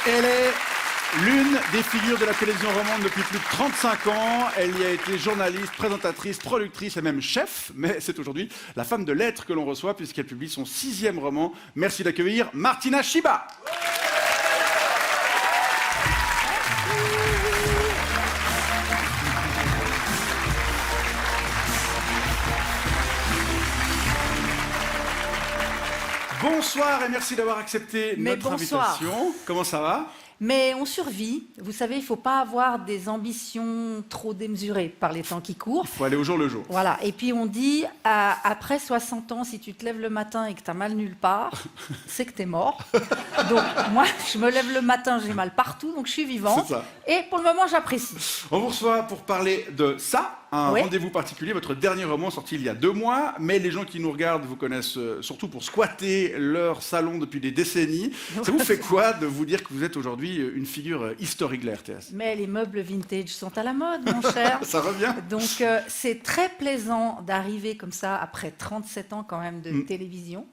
Elle est l'une des figures de la télévision romande depuis plus de 35 ans. Elle y a été journaliste, présentatrice, productrice et même chef. Mais c'est aujourd'hui la femme de lettres que l'on reçoit puisqu'elle publie son 6e roman. Merci d'accueillir Martina Schiba. Bonsoir et merci d'avoir accepté notre invitation. Comment ça va ? Mais on survit. Vous savez, il ne faut pas avoir des ambitions trop démesurées par les temps qui courent. Il faut aller au jour le jour. Voilà. Et puis on dit, après 60 ans, si tu te lèves le matin et que tu as mal nulle part, c'est que tu es mort. Donc moi, je me lève le matin, j'ai mal partout, donc je suis vivante. C'est ça. Et pour le moment, j'apprécie. On vous reçoit pour parler de ça, un rendez-vous particulier, votre dernier roman sorti il y a 2 mois. Mais les gens qui nous regardent vous connaissent surtout pour squatter leur salon depuis des décennies. Ça vous fait quoi de vous dire que vous êtes aujourd'hui une figure historique de la RTS? Mais les meubles vintage sont à la mode, mon cher. Ça revient. Donc c'est très plaisant d'arriver comme ça, après 37 ans quand même de télévision,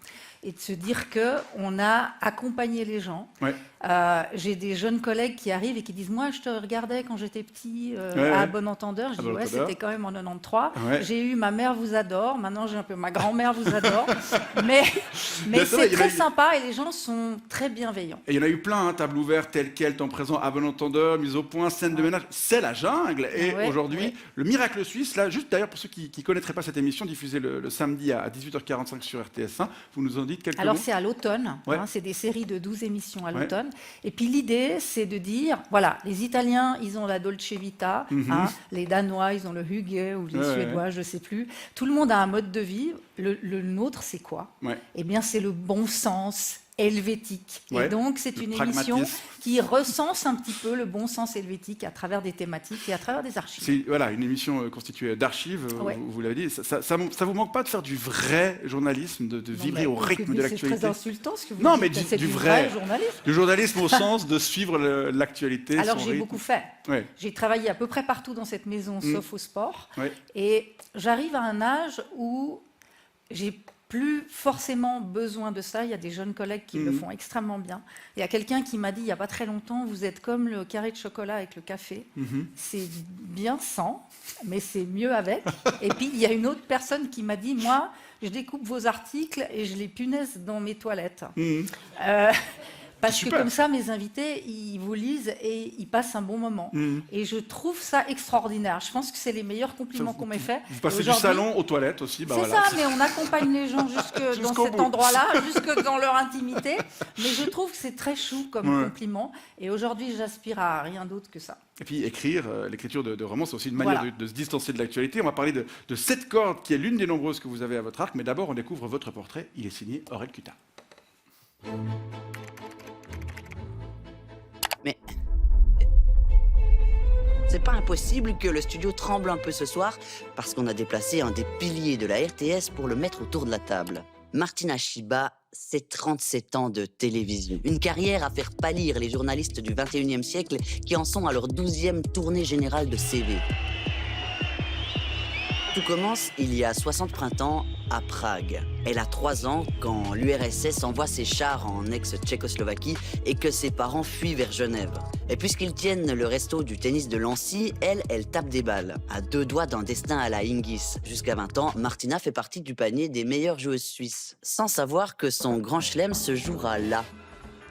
et de se dire qu'on a accompagné les gens. Ouais. J'ai des jeunes collègues qui arrivent et qui disent « Moi, je te regardais quand j'étais petit à Bon Entendeur. » Je dis « Ouais, c'était quand même en 93. Ouais. J'ai eu Ma mère vous adore. Maintenant, j'ai un peu Ma grand-mère vous adore. » Mais c'est très sympa et les gens sont très bienveillants. Et il y en a eu plein, hein, Table ouverte, Tel quel, Temps présent, À Bon Entendeur, Mise au point, Scène de ménage. C'est la jungle. Et aujourd'hui, le Miracle Suisse, là, juste d'ailleurs pour ceux qui ne connaîtraient pas cette émission, diffusée le samedi à 18h45 sur RTS1, vous nous en dites quelques mots? Alors, c'est à l'automne. Hein, c'est des séries de 12 émissions à l'automne. Et puis l'idée, c'est de dire, voilà, les Italiens, ils ont la Dolce Vita, hein, les Danois, ils ont le Hygge, ou les Suédois, je ne sais plus. Tout le monde a un mode de vie. Le nôtre, c'est quoi? Eh bien, c'est le bon sens helvétique. Et donc, c'est une émission qui recense un petit peu le bon sens helvétique à travers des thématiques et à travers des archives. C'est voilà, une émission constituée d'archives, vous l'avez dit. Ça vous manque pas de faire du vrai journalisme, de vibrer au rythme de l'actualité? C'est très insultant ce que vous dites. Non, mais du vrai journalisme. Du journalisme au sens de suivre l'actualité. Alors, j'ai beaucoup fait. J'ai travaillé à peu près partout dans cette maison, sauf au sport. Et j'arrive à un âge où j'ai plus forcément besoin de ça. Il y a des jeunes collègues qui le font extrêmement bien. Il y a quelqu'un qui m'a dit il n'y a pas très longtemps, vous êtes comme le carré de chocolat avec le café. C'est bien sans, mais c'est mieux avec. Et puis, il y a une autre personne qui m'a dit, moi, je découpe vos articles et je les punaise dans mes toilettes. Parce que comme ça, mes invités, ils vous lisent et ils passent un bon moment. Et je trouve ça extraordinaire. Je pense que c'est les meilleurs compliments qu'on m'ait fait. Vous passez du salon aux toilettes aussi. C'est ça, mais on accompagne les gens jusque dans cet endroit-là, jusque dans leur intimité. Mais je trouve que c'est très chou comme compliment. Et aujourd'hui, j'aspire à rien d'autre que ça. Et puis écrire, l'écriture de romans, c'est aussi une manière de se distancer de l'actualité. On va parler de cette corde qui est l'une des nombreuses que vous avez à votre arc. Mais d'abord, on découvre votre portrait. Il est signé Aurel Cuta. Mais c'est pas impossible que le studio tremble un peu ce soir parce qu'on a déplacé un des piliers de la RTS pour le mettre autour de la table. Martina Schiba, c'est 37 ans de télévision. Une carrière à faire pâlir les journalistes du 21e siècle qui en sont à leur 12e tournée générale de CV. Tout commence il y a 60 printemps à Prague. Elle a 3 ans quand l'URSS envoie ses chars en ex-Tchécoslovaquie et que ses parents fuient vers Genève. Et puisqu'ils tiennent le resto du tennis de Lancy, elle tape des balles, à 2 doigts d'un destin à la Hingis. Jusqu'à 20 ans, Martina fait partie du panier des meilleures joueuses suisses, sans savoir que son grand chelem se jouera là.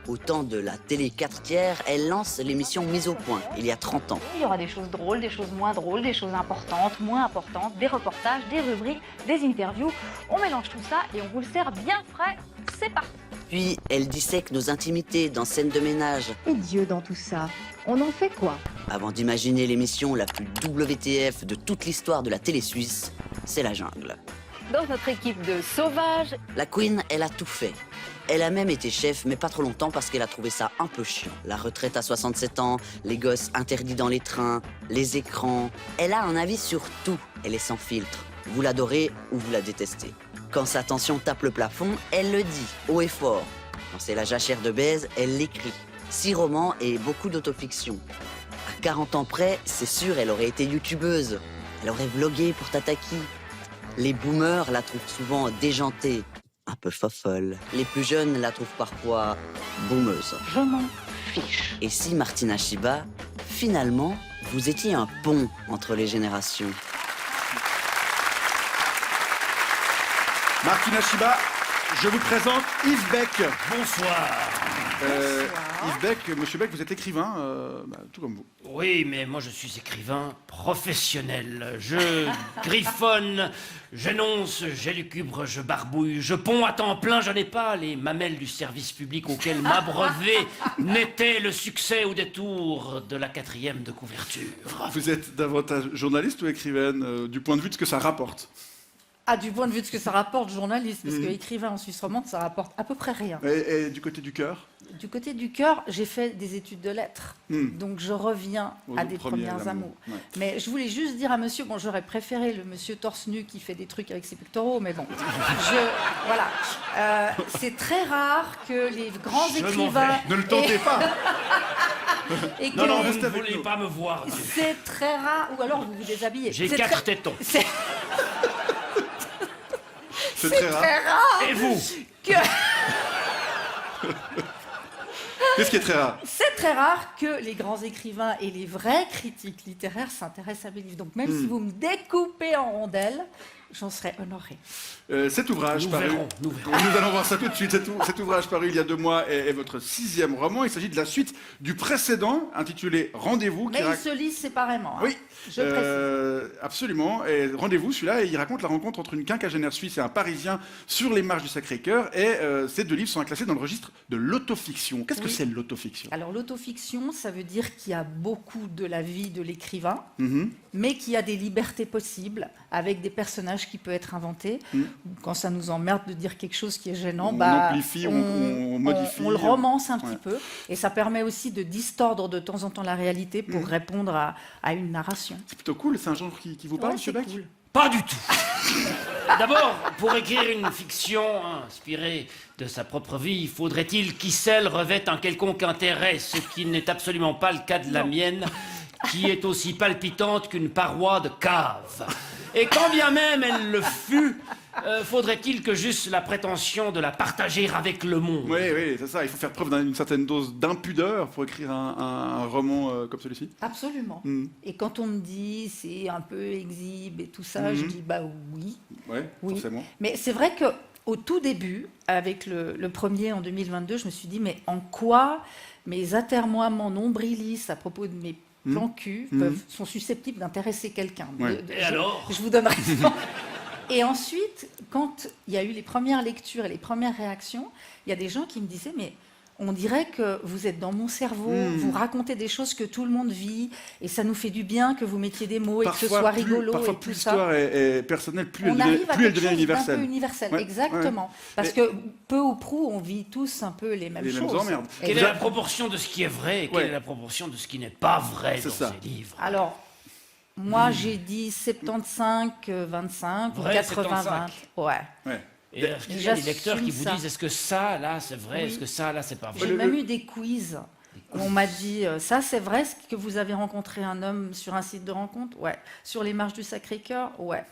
Au temps de la télé 4/3, elle lance l'émission Mise au point, il y a 30 ans. Il y aura des choses drôles, des choses moins drôles, des choses importantes, moins importantes, des reportages, des rubriques, des interviews. On mélange tout ça et on vous le sert bien frais. C'est parti. Puis, elle dissèque nos intimités dans Scène de ménage. Et Dieu dans tout ça, on en fait quoi? Avant d'imaginer l'émission la plus WTF de toute l'histoire de la télé suisse, c'est la jungle. Dans notre équipe de sauvages, la Queen, elle a tout fait. Elle a même été chef, mais pas trop longtemps parce qu'elle a trouvé ça un peu chiant. La retraite à 67 ans, les gosses interdits dans les trains, les écrans. Elle a un avis sur tout. Elle est sans filtre. Vous l'adorez ou vous la détestez. Quand sa tension tape le plafond, elle le dit, haut et fort. Quand c'est la jachère de baise, elle l'écrit. 6 romans et beaucoup d'autofiction. À 40 ans près, c'est sûr, elle aurait été youtubeuse. Elle aurait vlogué pour Tataki. Les boomers la trouvent souvent déjantée, un peu fofolle. Les plus jeunes la trouvent parfois boomeuse. je m'en fiche. Et si, Martina Shiba, finalement, vous étiez un pont entre les générations? Martina Shiba, je vous présente Yves Beck. Bonsoir. Yves Beck, monsieur Beck, vous êtes écrivain, tout comme vous. Oui, mais moi je suis écrivain professionnel. Je griffonne, j'énonce, j'élucubre, je barbouille, je ponds à temps plein. Je n'ai pas les mamelles du service public auquel m'abreuver n'était le succès au détour de la 4e de couverture. Vous êtes davantage journaliste ou écrivaine, du point de vue de ce que ça rapporte? Ah, du point de vue de ce que ça rapporte, journaliste, parce que écrivain en Suisse romande, ça rapporte à peu près rien. Et du côté du cœur? Du côté du cœur, j'ai fait des études de lettres, donc je reviens à des premières amours. Ouais. Mais je voulais juste dire à monsieur, bon, j'aurais préféré le monsieur torse nu qui fait des trucs avec ses pectoraux, mais bon, voilà. C'est très rare que les grands écrivains... Ne le tentez pas. Et que Non, restez vous ne avec voulez nous. pas me voir. c'est très rare, ou alors vous vous déshabillez. J'ai C'est 4 très- tétons. C'est C'est très rare. très rare Et vous? que... Qu'est-ce qui est très rare? C'est très rare que les grands écrivains et les vrais critiques littéraires s'intéressent à mes livres. Donc même si vous me découpez en rondelles, j'en serais honorée. Cet ouvrage Nous paru... verrons. Nous allons voir ça tout de suite. Cet ouvrage paru il y a 2 mois est votre 6e roman. Il s'agit de la suite du précédent, intitulé Rendez-vous. Mais ils se lisent séparément. Hein. Oui, Je précise. absolument. Et Rendez-vous, celui-là, il raconte la rencontre entre une quinquagénaire suisse et un Parisien sur les marches du Sacré-Cœur. Et ces 2 livres sont classés dans le registre de l'autofiction. Qu'est-ce que c'est l'autofiction? Alors l'autofiction, ça veut dire qu'il y a beaucoup de la vie de l'écrivain, Mhm. mais qu'il y a des libertés possibles avec des personnages qui peuvent être inventés. Quand ça nous emmerde de dire quelque chose qui est gênant, On amplifie, on modifie. on le romance un petit Ouais. peu. Et ça permet aussi de distordre de temps en temps la réalité pour répondre à une narration. C'est plutôt cool. C'est un genre qui vous parle, Ouais, monsieur c'est Beck? cool. Pas du tout. D'abord, pour écrire une fiction inspirée de sa propre vie, faudrait-il qu'Issel revête un quelconque intérêt, ce qui n'est absolument pas le cas de la mienne, qui est aussi palpitante qu'une paroi de cave. Et quand bien même elle le fut, faudrait-il que j'eusse la prétention de la partager avec le monde. Oui, c'est ça. Il faut faire preuve d'une certaine dose d'impudeur pour écrire un roman comme celui-ci. Absolument. Mm. Et quand on me dit c'est un peu exhibe et tout ça, je dis bah oui. Oui, forcément. Mais c'est vrai que au tout début, avec le premier en 2022, je me suis dit mais en quoi mes atermoiements nombrilistes à propos de mes plans cul sont susceptibles d'intéresser quelqu'un? Ouais. Et alors? Je vous donne raison. Et ensuite, quand il y a eu les premières lectures et les premières réactions, il y a des gens qui me disaient mais on dirait que vous êtes dans mon cerveau, vous racontez des choses que tout le monde vit, et ça nous fait du bien que vous mettiez des mots et que ce soit rigolo Parfois, et plus tout ça. l'histoire est personnelle, plus On arrive à elle quelque devient chose d'un peu universelle. universel, Ouais, exactement. Parce que peu ou prou, on vit tous un peu les mêmes Les mêmes choses. emmerdes. Et Quelle est donc- la proportion de ce qui est vrai et quelle Ouais. est la proportion de ce qui n'est pas vrai C'est dans ça. ces livres? Alors, moi, j'ai dit 75, 25, ou Vrai, 80, 20. 75. Ouais. Ouais. Et est-ce qu'il y a des J'assume lecteurs qui vous ça. disent est-ce que ça, là, c'est vrai, Oui. est-ce que ça, là, c'est pas vrai? J'ai même eu des quiz où on m'a dit ça, c'est vrai ce que vous avez rencontré un homme sur un site de rencontre? Ouais. Sur les marches du Sacré-Cœur? Ouais.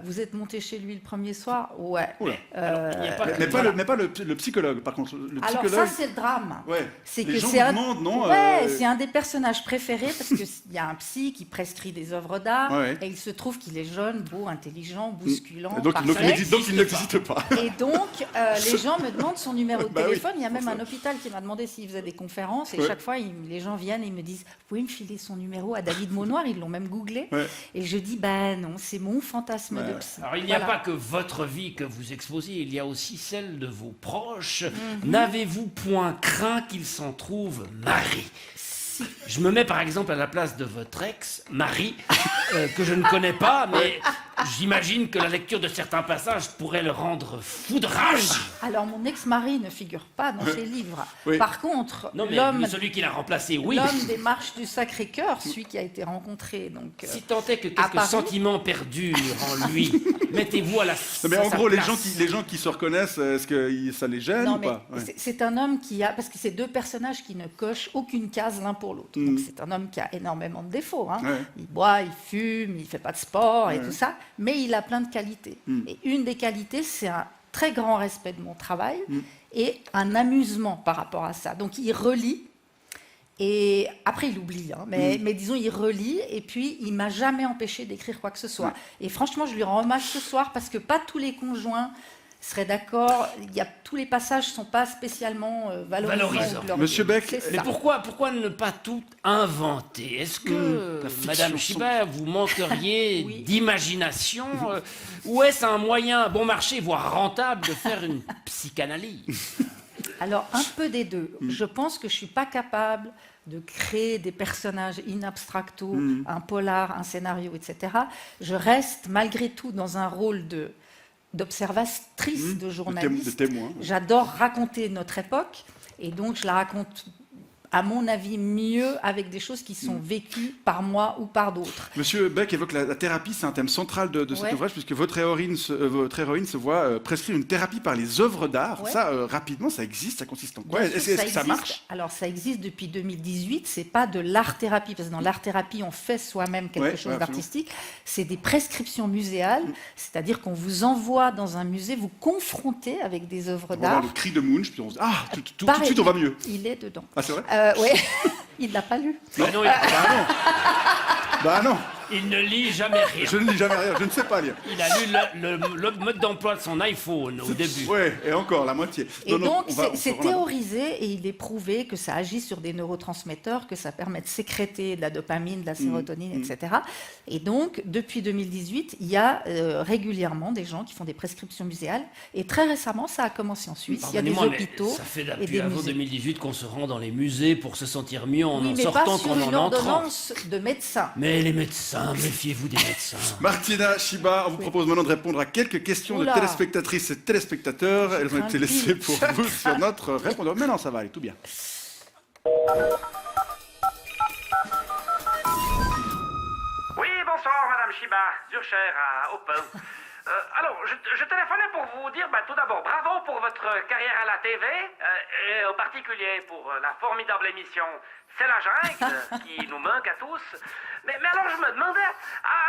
Vous êtes monté chez lui le premier soir? Ouais. Oula. Il n'y a pas que- Mais pas le psychologue, par contre. Le Alors psychologue, ça, c'est le drame. ouais. C'est Les que gens c'est vous un... demandent, non Ouais, c'est un des personnages préférés parce qu'il y a un psy qui prescrit des œuvres d'art Ouais. et il se trouve qu'il est jeune, beau, intelligent, bousculant, donc parfait. il n'existe pas. Et donc, les gens me demandent son numéro de Bah oui, téléphone. Il y a même pour un ça. hôpital qui m'a demandé s'il faisait des conférences. Et Ouais. chaque fois, les gens viennent et ils me disent « Vous pouvez me filer son numéro à David Maunoir ?» Ils l'ont même googlé. Ouais. Et je dis « Ben non, c'est mon fantasme de psy. » Alors, il n'y a Voilà. pas que votre vie que vous exposez, il y a aussi celle de vos proches. Mhm. N'avez-vous point craint qu'il s'en trouve Marie? Je me mets par exemple à la place de votre ex, Marie, que je ne connais pas, mais j'imagine que la lecture de certains passages pourrait le rendre foudrage. Alors, mon ex-mari ne figure pas dans ces livres. Oui. Par contre, Non, mais l'homme celui qui l'a remplacé, oui. l'homme des marches du Sacré-Cœur, celui qui a été rencontré. Donc, Si tant est que à quelques Paris. sentiments perdurent en lui, mettez-vous à la Non, mais en sa gros, les place. gens qui se reconnaissent, est-ce que ça les gêne non, ou mais pas? Ouais. c'est un homme qui a... Parce que c'est deux personnages qui ne cochent aucune case l'un pour l'autre. Donc c'est un homme qui a énormément de défauts. Hein. Ouais. Il boit, il fume, il fait pas de sport et Ouais. tout ça. Mais il a plein de qualités. Et une des qualités, c'est un très grand respect de mon travail et un amusement par rapport à ça. Donc il relit Et après, il oublie, hein, mais disons, il relit, et puis il m'a jamais empêché d'écrire quoi que ce soit. Et franchement, je lui rends hommage ce soir, parce que pas tous les conjoints seraient d'accord. Tous les passages ne sont pas spécialement valorisants. Monsieur Beck, mais pourquoi ne pas tout inventer? Est-ce que, Madame Chiba, vous manqueriez d'imagination ou est-ce un moyen bon marché, voire rentable, de faire une psychanalyse? Alors, un peu des deux. Je pense que je ne suis pas capable de créer des personnages in abstracto, un polar, un scénario, etc. Je reste malgré tout dans un rôle d'observatrice, de journaliste. De témoin. J'adore raconter notre époque, et donc je la raconte, à mon avis, mieux avec des choses qui sont vécues par moi ou par d'autres. Monsieur Beck évoque la thérapie, c'est un thème central de cet ouvrage, puisque votre héroïne se voit prescrire une thérapie par les œuvres d'art. Ça, rapidement, ça existe, ça consiste en quoi? Est-ce que ça marche? Alors, ça existe depuis 2018, c'est pas de l'art-thérapie, parce que dans l'art-thérapie, on fait soi-même quelque chose d'artistique. C'est des prescriptions muséales, c'est-à-dire qu'on vous envoie dans un musée, vous confrontez avec des œuvres d'art. Le cri de Munch, puis on se dit, tout de suite, on va mieux. Il est dedans. Ah, c'est vrai? Oui, il ne l'a pas lu. Non. Bah non. Il ne lit jamais rien. Je ne lis jamais rien, je ne sais pas lire. Il a lu le mode d'emploi de son iPhone au début. Oui, et encore, la moitié. Et donc, c'est théorisé et il est prouvé que ça agit sur des neurotransmetteurs, que ça permet de sécréter de la dopamine, de la sérotonine, etc. Et donc, depuis 2018, il y a régulièrement des gens qui font des prescriptions muséales. Et très récemment, ça a commencé en Suisse. Il y a des hôpitaux. Ça fait depuis avant 2018 qu'on se rend dans les musées pour se sentir mieux en sortant qu'en en entrant. Mais pas sur une ordonnance de médecin. Mais les médecins, méfiez-vous des médecins. Martina Chiba, on vous propose maintenant de répondre à quelques questions de téléspectatrices et téléspectateurs. Elles ont été laissées pour vous sur notre répondeur. Mais non, ça va aller, tout bien. Oui, bonsoir, Madame Chiba, Zurcher à Open. Alors, je téléphonais pour vous dire, tout d'abord, bravo pour votre carrière à la TV, et en particulier pour la formidable émission C'est la jungle, qui nous manque à tous. Mais alors, je me demandais,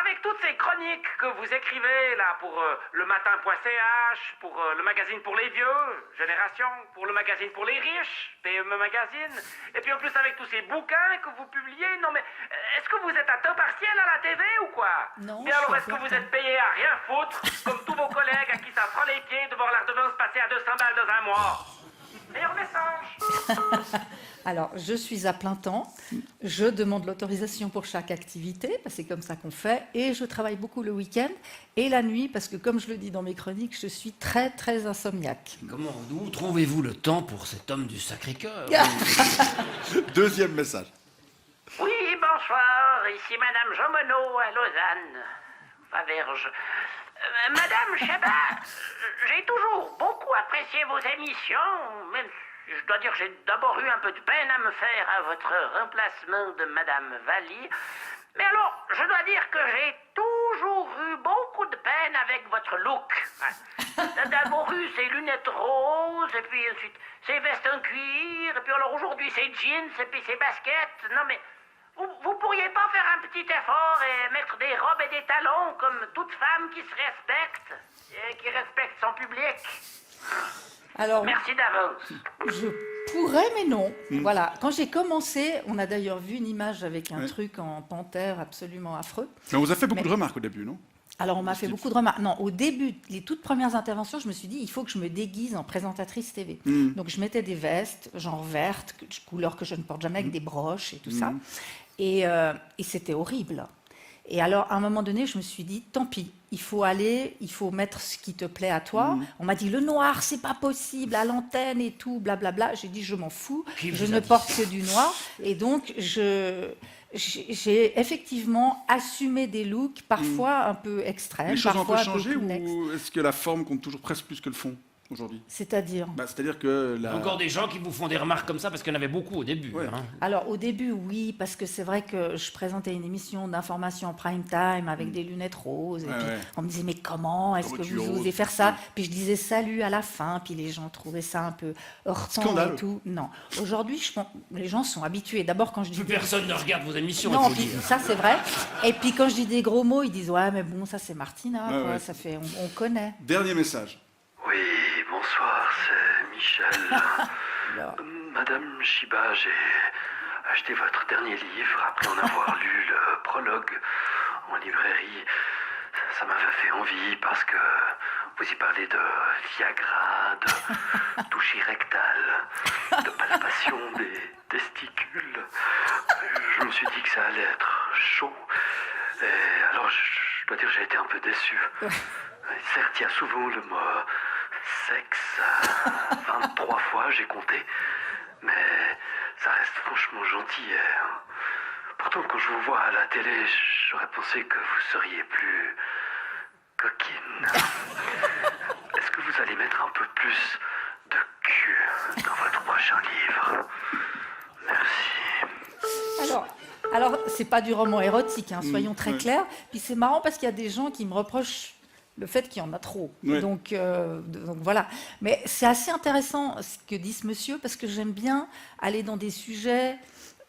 avec toutes ces chroniques que vous écrivez, là, pour lematin.ch, pour le magazine pour les vieux, Génération, pour le magazine pour les riches, PME Magazine, et puis en plus avec tous ces bouquins que vous publiez, non mais, est-ce que vous êtes à temps partiel à la TV ou quoi? Non. Et alors, est-ce que vous êtes payé à rien foutre, comme tous vos collègues à qui ça prend les pieds de voir la redevance passer à 200 balles dans un mois? Meilleur message. Alors, je suis à plein temps, je demande l'autorisation pour chaque activité, parce que c'est comme ça qu'on fait, et je travaille beaucoup le week-end et la nuit, parce que comme je le dis dans mes chroniques, je suis très, très insomniaque. D'où trouvez-vous le temps pour cet homme du Sacré-Cœur? Deuxième message. Oui, bonsoir, ici Madame Jean Monod à Lausanne, Faverges. Madame Chabat, j'ai toujours beaucoup apprécié vos émissions, même si je dois dire que j'ai d'abord eu un peu de peine à me faire à votre remplacement de Madame Valli. Mais alors, je dois dire que j'ai toujours eu beaucoup de peine avec votre look. D'abord eu ces lunettes roses, et puis ensuite ces vestes en cuir, et puis alors aujourd'hui ces jeans, et puis ces baskets. Non mais... Vous pourriez pas faire un petit effort et mettre des robes et des talons comme toute femme qui se respecte et qui respecte son public? Alors, merci d'avance. Je pourrais, mais non. Voilà. Quand j'ai commencé, on a d'ailleurs vu une image avec un truc en panthère absolument affreux. Mais on vous a fait beaucoup de remarques au début, non? Alors, on m'a fait beaucoup de remarques. Non, au début, les toutes premières interventions, je me suis dit, il faut que je me déguise en présentatrice TV. Donc, je mettais des vestes, genre vertes, couleur que je ne porte jamais, avec des broches et tout ça. Et c'était horrible. Et alors, à un moment donné, je me suis dit, tant pis, il faut mettre ce qui te plaît à toi. On m'a dit, le noir, c'est pas possible, à l'antenne et tout, blablabla. J'ai dit, je m'en fous, je ne porte que du noir. Et donc, j'ai effectivement assumé des looks parfois un peu extrêmes. Les choses ont un peu parfois changé peu ou est-ce que la forme compte toujours presque plus que le fond aujourd'hui? C'est-à-dire C'est-à-dire que... Encore des gens qui vous font des remarques comme ça parce qu'il y en avait beaucoup au début. Ouais. Hein. Alors au début, oui, parce que c'est vrai que je présentais une émission d'information en prime time avec des lunettes roses. Et puis on me disait, mais comment est-ce que vous osez faire ça? Puis je disais salut à la fin, puis les gens trouvaient ça un peu heurtant et tout. Non. Aujourd'hui, je pense les gens sont habitués. D'abord, quand je dis... Plus personne ne regarde vos émissions. Non, puis, ça c'est vrai. Et puis quand je dis des gros mots, ils disent, ouais, mais bon, ça c'est Martina, quoi. Ça fait, on connaît. Dernier message. Oui, bonsoir, c'est Michel. Madame Chiba, acheté votre dernier livre après en avoir lu le prologue en librairie. Ça m'avait fait envie parce que vous y parlez de Viagra, de toucher rectal, de palpation des testicules. Je me suis dit que ça allait être chaud. Et alors, je dois dire que j'ai été un peu déçu. Certes, il y a souvent le mot sexe, 23 fois, j'ai compté. Mais ça reste franchement gentil. Pourtant, quand je vous vois à la télé, j'aurais pensé que vous seriez plus coquine. Est-ce que vous allez mettre un peu plus de cul dans votre prochain livre? Merci. Alors, c'est pas du roman érotique, hein, soyons très clairs. Puis c'est marrant parce qu'il y a des gens qui me reprochent le fait qu'il y en a trop. Ouais. Donc voilà. Mais c'est assez intéressant ce que dit ce monsieur, parce que j'aime bien aller dans des sujets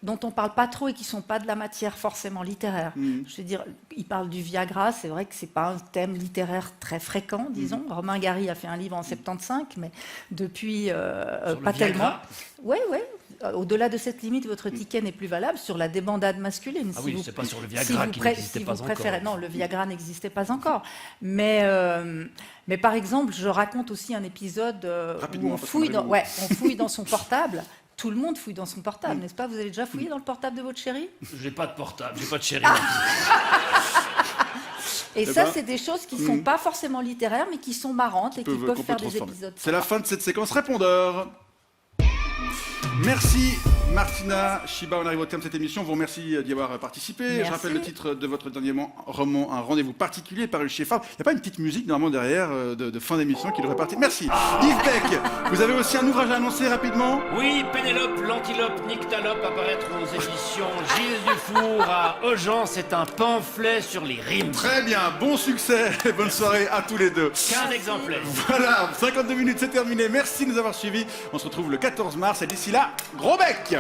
dont on ne parle pas trop et qui ne sont pas de la matière forcément littéraire. Je veux dire, il parle du Viagra, c'est vrai que ce n'est pas un thème littéraire très fréquent, disons. Romain Gary a fait un livre en 75, mais depuis, pas tellement. Oui. Au-delà de cette limite, votre ticket n'est plus valable sur la débandade masculine. Ah oui, c'est pas sur le Viagra qui n'existait pas encore. Non, le Viagra n'existait pas encore. Mais par exemple, je raconte aussi un épisode où on fouille dans son portable. Tout le monde fouille dans son portable, n'est-ce pas? Vous avez déjà fouillé dans le portable de votre chérie? J'ai pas de portable, j'ai pas de chérie. Et ça, c'est des choses qui ne sont pas forcément littéraires, mais qui sont marrantes et qui peuvent faire des épisodes. C'est la fin de cette séquence répondeur. Merci Martina Chiba, on arrive au terme de cette émission. Vous remercie d'y avoir participé. Merci. Je rappelle le titre de votre dernier roman, Un rendez-vous particulier, paru chez Fabre. Il n'y a pas une petite musique normalement derrière de fin d'émission qui devrait partir? Merci. Yves Beck, vous avez aussi un ouvrage à annoncer rapidement? Oui, Pénélope, l'antilope, Nyctalope apparaître aux éditions Gilles Dufour à Aujan. C'est un pamphlet sur les rimes. Très bien, bon succès et bonne soirée à tous les deux. 15 exemplaires. Voilà, 52 minutes, c'est terminé. Merci de nous avoir suivis. On se retrouve le 14 mars et d'ici là, gros bec!